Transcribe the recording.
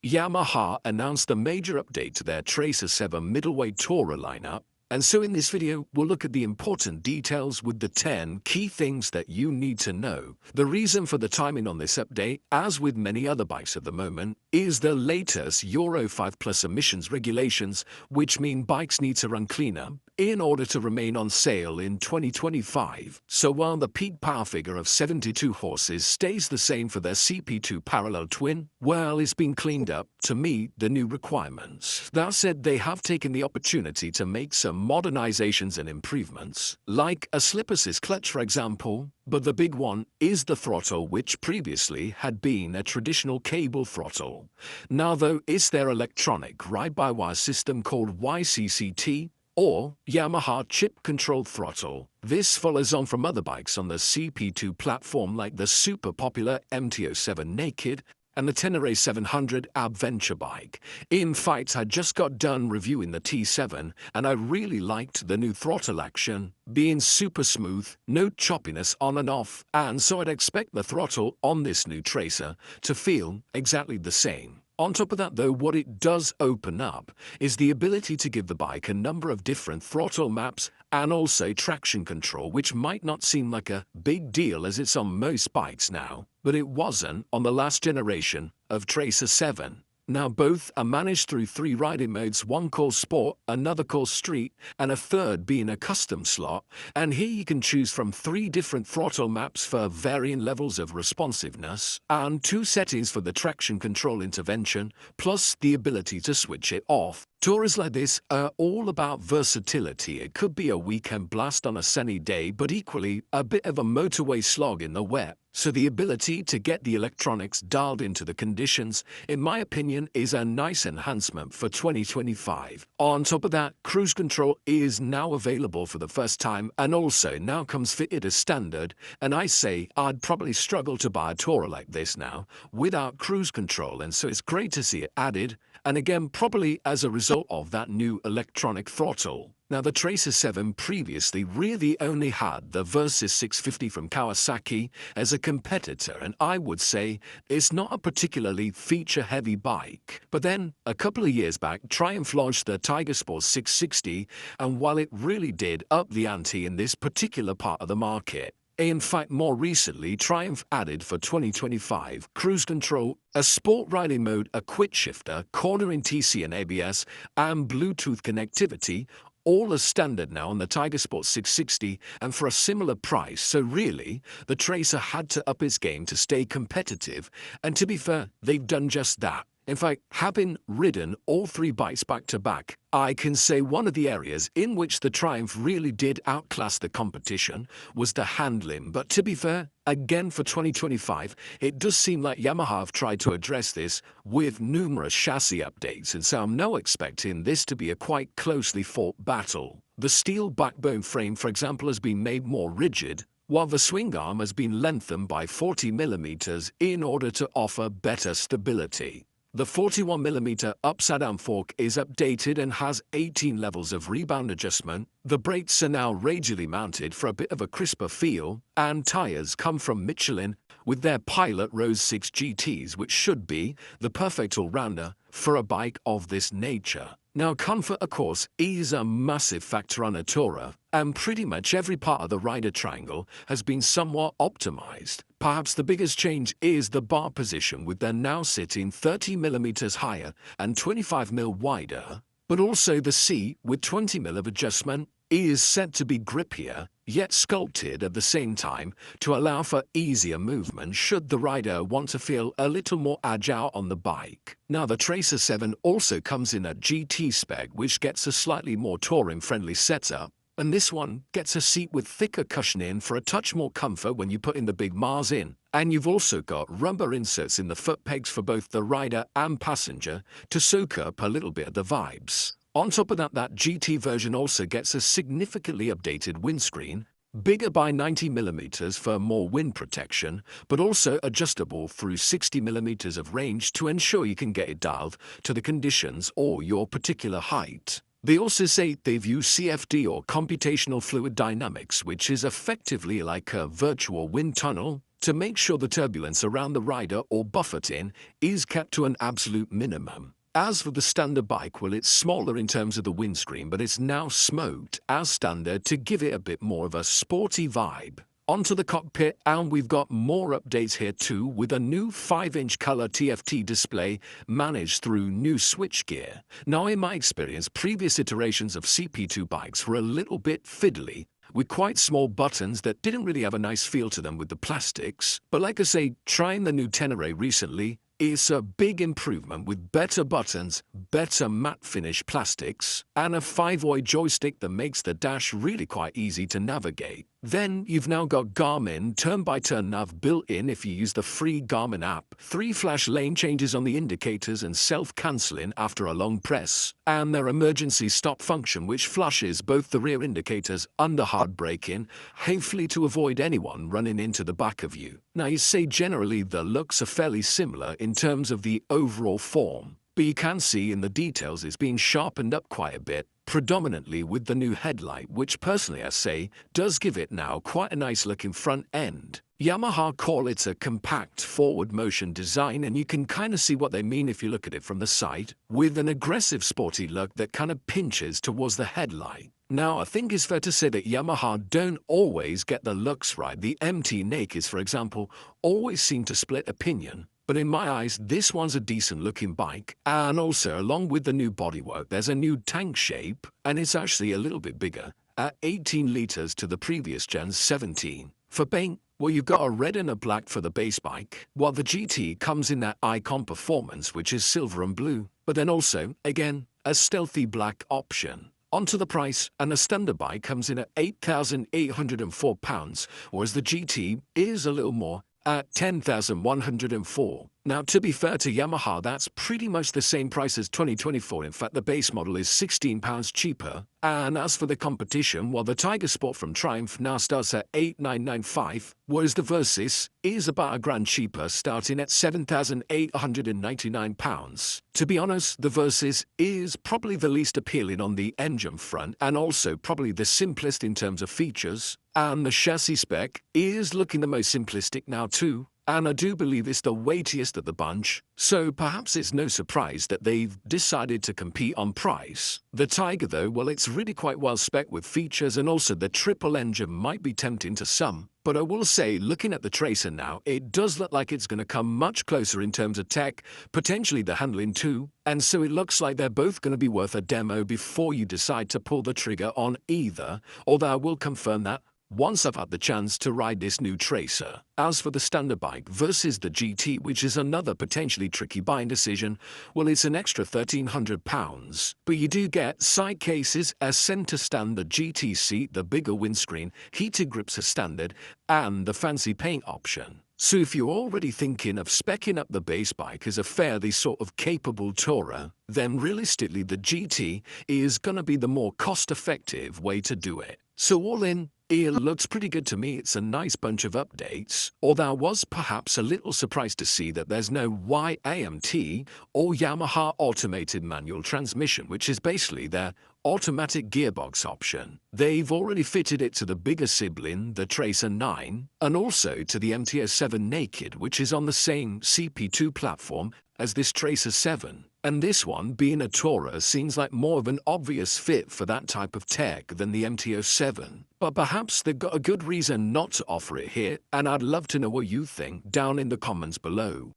Yamaha announced a major update to their Tracer 7 middleweight tourer lineup, and so in this video we'll look at the important details with the 10 key things that you need to know. The reason for the timing on this update, as with many other bikes at the moment, is the latest Euro 5 Plus emissions regulations, which mean bikes need to run cleaner in order to remain on sale in 2025. So while the peak power figure of 72 horses stays the same for their CP2 parallel twin, well, it's been cleaned up to meet the new requirements. That said, they have taken the opportunity to make some modernizations and improvements, like a slip assist clutch for example, but the big one is the throttle, which previously had been a traditional cable throttle. Now though, it's their electronic ride-by-wire system called YCCT, or Yamaha Chip Control Throttle. This follows on from other bikes on the CP2 platform like the super popular MT-07 Naked and the Tenere 700 adventure bike. In fact, I just got done reviewing the T7 and I really liked the new throttle action, being super smooth, no choppiness on and off, and so I'd expect the throttle on this new Tracer to feel exactly the same. On top of that though, what it does open up is the ability to give the bike a number of different throttle maps and also traction control, which might not seem like a big deal as it's on most bikes now, but it wasn't on the last generation of Tracer 7. Now both are managed through 3 riding modes, one called Sport, another called Street, and a third being a custom slot, and here you can choose from 3 different throttle maps for varying levels of responsiveness, and 2 settings for the traction control intervention, plus the ability to switch it off. Tourers like this are all about versatility. It could be a weekend blast on a sunny day, but equally a bit of a motorway slog in the wet. So the ability to get the electronics dialed into the conditions, in my opinion, is a nice enhancement for 2025. On top of that, cruise control is now available for the first time and also now comes fitted as standard, and I say I'd probably struggle to buy a tourer like this now without cruise control, and so it's great to see it added, and again probably as a result of that new electronic throttle. Now the Tracer 7 previously really only had the Versys 650 from Kawasaki as a competitor, and I would say it's not a particularly feature-heavy bike. But then, a couple of years back, Triumph launched the Tiger Sport 660, and while it really did up the ante in this particular part of the market, in fact, more recently, Triumph added for 2025 cruise control, a sport riding mode, a quick shifter, cornering TC and ABS, and Bluetooth connectivity, all as standard now on the Tiger Sport 660 and for a similar price, so really, the Tracer had to up its game to stay competitive, and to be fair, they've done just that. In fact, having ridden all 3 bikes back to back, I can say one of the areas in which the Triumph really did outclass the competition was the handling, but to be fair, again for 2025, it does seem like Yamaha have tried to address this with numerous chassis updates, and so I'm now expecting this to be a quite closely fought battle. The steel backbone frame, for example, has been made more rigid, while the swing arm has been lengthened by 40mm in order to offer better stability. The 41mm upside-down fork is updated and has 18 levels of rebound adjustment. The brakes are now radially mounted for a bit of a crisper feel, and tires come from Michelin with their Pilot Rose 6 GTs, which should be the perfect all-rounder for a bike of this nature. Now comfort, of course, is a massive factor on a tourer, and pretty much every part of the rider triangle has been somewhat optimized. Perhaps the biggest change is the bar position, with them now sitting 30mm higher and 25mm wider, but also the seat with 20mm of adjustment is set to be grippier, yet sculpted at the same time to allow for easier movement should the rider want to feel a little more agile on the bike. Now the Tracer 7 also comes in a GT spec, which gets a slightly more touring-friendly setup, and this one gets a seat with thicker cushioning for a touch more comfort when you put in the big Mars in. And you've also got rubber inserts in the foot pegs for both the rider and passenger to soak up a little bit of the vibes. On top of that, that GT version also gets a significantly updated windscreen, bigger by 90mm for more wind protection, but also adjustable through 60mm of range to ensure you can get it dialed to the conditions or your particular height. They also say they've used CFD, or computational fluid dynamics, which is effectively like a virtual wind tunnel, to make sure the turbulence around the rider or buffeting is kept to an absolute minimum. As for the standard bike, well, it's smaller in terms of the windscreen, but it's now smoked as standard to give it a bit more of a sporty vibe. Onto the cockpit, and we've got more updates here too, with a new 5-inch color TFT display managed through new switchgear. Now, in my experience, previous iterations of CP2 bikes were a little bit fiddly, with quite small buttons that didn't really have a nice feel to them with the plastics. But like I say, trying the new Tenere recently, it's a big improvement with better buttons, better matte finish plastics, and a 5-way joystick that makes the dash really quite easy to navigate. Then you've now got Garmin turn-by-turn nav built in if you use the free Garmin app, 3 flash lane changes on the indicators and self-cancelling after a long press, and their emergency stop function which flushes both the rear indicators under hard braking, hopefully to avoid anyone running into the back of you. Now, you say generally the looks are fairly similar in terms of the overall form, but you can see in the details it's being sharpened up quite a bit, predominantly with the new headlight, which personally I say does give it now quite a nice looking front end. Yamaha call it a compact forward motion design, and you can kind of see what they mean if you look at it from the side, with an aggressive sporty look that kind of pinches towards the headlight. Now, I think it's fair to say that Yamaha don't always get the looks right. The MT Nakeds, for example, always seem to split opinion. But in my eyes, this one's a decent looking bike, and also along with the new bodywork, there's a new tank shape, and it's actually a little bit bigger, at 18 litres to the previous gen's 17. For paint, well, you've got a red and a black for the base bike, while the GT comes in that Icon Performance, which is silver and blue, but then also, again, a stealthy black option. Onto the price, and the standard bike comes in at £8,804, whereas the GT is a little more, at $10,104. Now, to be fair to Yamaha, that's pretty much the same price as 2024. In fact, the base model is £16 cheaper. And as for the competition, well, the Tiger Sport from Triumph now starts at $8,995, whereas the Versys is about £1,000 cheaper, starting at £7,899. To be honest, the Versys is probably the least appealing on the engine front, and also probably the simplest in terms of features. And the chassis spec is looking the most simplistic now too. And I do believe it's the weightiest of the bunch, so perhaps it's no surprise that they've decided to compete on price. The Tiger though, well, it's really quite well spec'd with features, and also the triple engine might be tempting to some. But I will say, looking at the Tracer now, it does look like it's going to come much closer in terms of tech, potentially the handling too, and so it looks like they're both going to be worth a demo before you decide to pull the trigger on either, although I will confirm that once I've had the chance to ride this new Tracer. As for the standard bike versus the GT, which is another potentially tricky buying decision, well, it's an extra £1,300. But you do get side cases, a centre stand, the GT seat, the bigger windscreen, heated grips as standard, and the fancy paint option. So if you're already thinking of speccing up the base bike as a fairly sort of capable tourer, then realistically the GT is going to be the more cost-effective way to do it. So all in, it looks pretty good to me. It's a nice bunch of updates, although I was perhaps a little surprised to see that there's no YAMT or Yamaha automated manual transmission, which is basically their automatic gearbox option. They've already fitted it to the bigger sibling, the Tracer 9, and also to the MT-07 Naked, which is on the same CP2 platform as this Tracer 7. And this one, being a tourer, seems like more of an obvious fit for that type of tech than the MT-07. But perhaps they've got a good reason not to offer it here, and I'd love to know what you think down in the comments below.